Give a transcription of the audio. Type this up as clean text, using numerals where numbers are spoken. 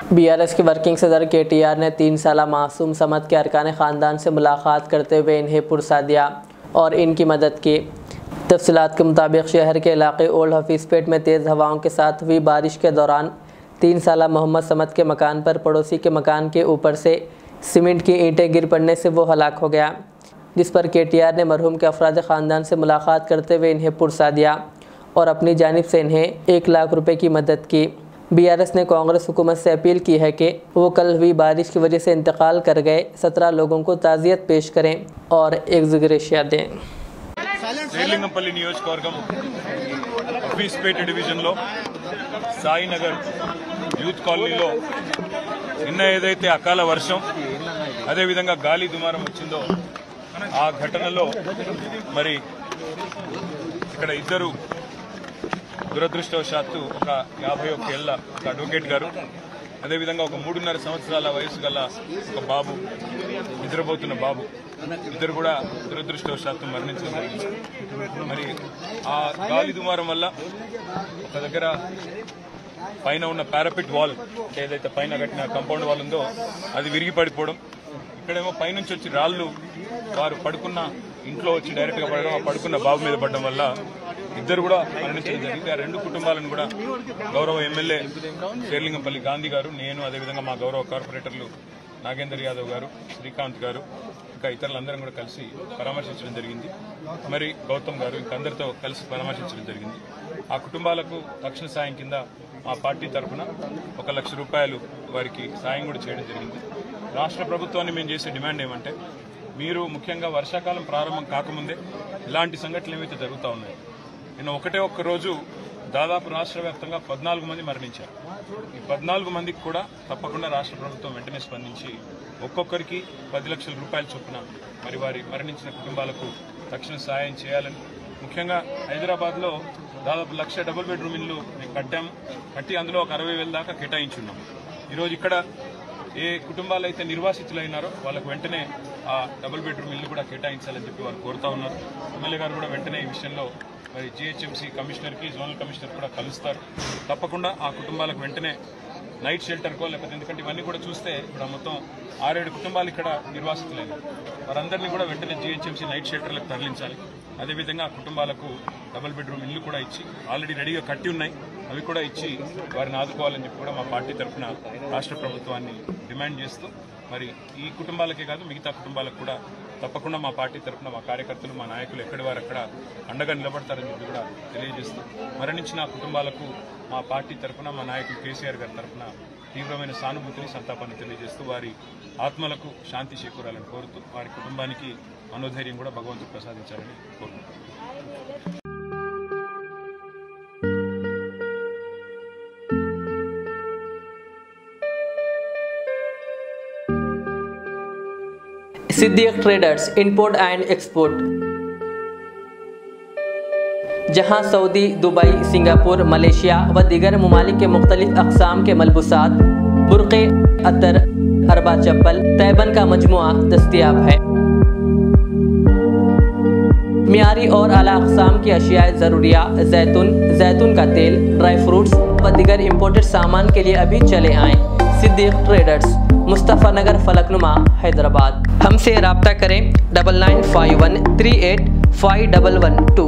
BRS के working सदर KTR ने 3 साला मासूम समद के अरकान ख़ानदान से मुलाकात करते हुए इन्हें पुरसा दिया और इनकी मदद की। तफसीलात के मुताबिक शहर के इलाके ओल्ड हफीज़पेट में तेज़ हवाओं के साथ हुई बारिश के दौरान 3 साला मोहम्मद समद के मकान पर पड़ोसी के मकान के ऊपर से सीमेंट की ईंटें गिर पड़ने से वो हलाक हो गया, जिस पर केटीआर ने मरहूम के अफराद ख़ानदान से मुलाकात करते हुए इन्हें पुरसा दिया और अपनी जानिब से इन्हें 1 लाख रुपए की मदद की। बीआरएस ने कांग्रेस हुकूमत से अपील की है कि वो कल हुई बारिश की वजह से इंतकाल कर गए 17 लोगों को ताज़ियत पेश करें और एग्ज़ग्रेशिया दें। శ్రీలింగంపల్లి నియోజకవర్గం హఫీజ్పేట డివిజన్లో సాయినగర్ యూత్ కాలనీలో నిన్న ఏదైతే అకాల వర్షం అదేవిధంగా గాలి దుమారం వచ్చిందో ఆ ఘటనలో మరి ఇక్కడ ఇద్దరు దురదృష్టవశాత్తు ఒక 51 ఏళ్ల ఒక అడ్వకేట్ గారు అదేవిధంగా ఒక 3.5 సంవత్సరాల వయసు గల ఒక బాబు నిద్రపోతున్న బాబు ఇద్దరు కూడా దురదృష్టవశాత్తు మరణించడం జరిగింది। మరి ఆ గాలి దుమారం వల్ల ఒక దగ్గర పైన ఉన్న పారాపిట్ వాల్ ఏదైతే పైన కట్టిన కాంపౌండ్ వాల్ ఉందో అది విరిగి పడిపోవడం, ఇక్కడేమో పైనుంచి వచ్చి రాళ్లు వారు పడుకున్న ఇంట్లో వచ్చి డైరెక్ట్ గా పడడం, ఆ పడుకున్న బాబు మీద పడడం వల్ల ఇద్దరు కూడా మరణించడం జరిగింది। ఆ 2 కుటుంబాలను కూడా గౌరవ ఎమ్మెల్యే శ్రీలింగంపల్లి గాంధీ గారు, నేను అదేవిధంగా మా గౌరవ కార్పొరేటర్లు నాగేందర్ యాదవ్ గారు, శ్రీకాంత్ గారు, ఇంకా ఇతరులందరం కూడా కలిసి పరామర్శించడం జరిగింది। మరి గౌతమ్ గారు ఇంకా అందరితో కలిసి పరామర్శించడం జరిగింది। ఆ కుటుంబాలకు తక్షణ సాయం కింద మా పార్టీ తరఫున 1 లక్ష రూపాయలు వారికి సాయం కూడా చేయడం జరిగింది। రాష్ట్ర ప్రభుత్వాన్ని మేము చేసే డిమాండ్ ఏమంటే, మీరు ముఖ్యంగా వర్షాకాలం ప్రారంభం కాకముందే ఇలాంటి సంఘటనలు ఏవైతే జరుగుతూ ఉన్నాయో, నిన్న ఒక్క రోజు దాదాపు రాష్ట్ర వ్యాప్తంగా 14 మంది మరణించారు। ఈ 14 మందికి కూడా తప్పకుండా రాష్ట్ర ప్రభుత్వం వెంటనే స్పందించి ఒక్కొక్కరికి 10 లక్షల రూపాయల చొప్పున మరి వారి మరణించిన కుటుంబాలకు తక్షణ సాయం చేయాలని, ముఖ్యంగా హైదరాబాద్లో దాదాపు 1,00,000 డబుల్ బెడ్రూమ్ ఇళ్లు మేము కట్టి అందులో ఒక 60,000 దాకా కేటాయించున్నాం। ఈరోజు ఇక్కడ ఏ కుటుంబాలు అయితే నిర్వాసితులైనారో వాళ్ళకు వెంటనే ఆ డబుల్ బెడ్రూమ్ ఇల్లు కూడా కేటాయించాలని చెప్పి వారు కోరుతా ఉన్నారు। ఎమ్మెల్యే గారు కూడా వెంటనే ఈ విషయంలో మరి జీహెచ్ఎంసీ కమిషనర్కి, జోనల్ కమిషనర్ కూడా కలుస్తారు। తప్పకుండా ఆ కుటుంబాలకు వెంటనే నైట్ షెల్టర్కో లేకపోతే, ఎందుకంటే ఇవన్నీ కూడా చూస్తే ఇప్పుడు మొత్తం 6-7 కుటుంబాలు ఇక్కడ నిర్వాసితులైనారు, వారందరినీ కూడా వెంటనే జీహెచ్ఎంసీ నైట్ షెల్టర్లకు తరలించాలి। అదేవిధంగా ఆ కుటుంబాలకు డబుల్ బెడ్రూమ్ ఇల్లు కూడా ఇచ్చి, ఆల్రెడీ రెడీగా కట్టి ఉన్నాయి, అవి కూడా ఇచ్చి వారిని ఆదుకోవాలని చెప్పి కూడా మా పార్టీ తరఫున రాష్ట్ర ప్రభుత్వాన్ని డిమాండ్ చేస్తూ, మరి ఈ కుటుంబాలకే కాదు మిగతా కుటుంబాలకు కూడా తప్పకుండా మా పార్టీ తరఫున మా కార్యకర్తలు, మా నాయకులు ఎక్కడి వారు అక్కడ అండగా నిలబడతారని చెప్పి కూడా తెలియజేస్తూ, మరణించిన కుటుంబాలకు మా పార్టీ తరఫున మా నాయకులు కేసీఆర్ గారి తరఫున తీవ్రమైన సానుభూతిని, సంతాపాన్ని తెలియజేస్తూ వారి ఆత్మలకు శాంతి చేకూరాలని కోరుతూ, వారి కుటుంబానికి మనోధైర్యం కూడా భగవంతుడు ప్రసాదించాలని కోరుకుంటున్నాను। Siddique traders import and export, जहां सऊदी, दुबई, सिंगापुर, मलेशिया व दीगर ममालिक के मुख्तलिफ अक़साम के मलबूसात, बुर्क़े, अतर, अरबा चप्पल, तैबन का मजमुआ दस्तयाब है। मियारी और आला अक़साम की अशियाए ज़रूरिया, जैतून का तेल, ड्राई फ्रूट्स व दीगर इम्पोर्टेड सामान के लिए अभी चले आएँ। सिद्दीक ट्रेडर्स, मुस्तफ़ा नगर, फलकनुमा, हैदराबाद। हमसे रब्ता करें 9951385112।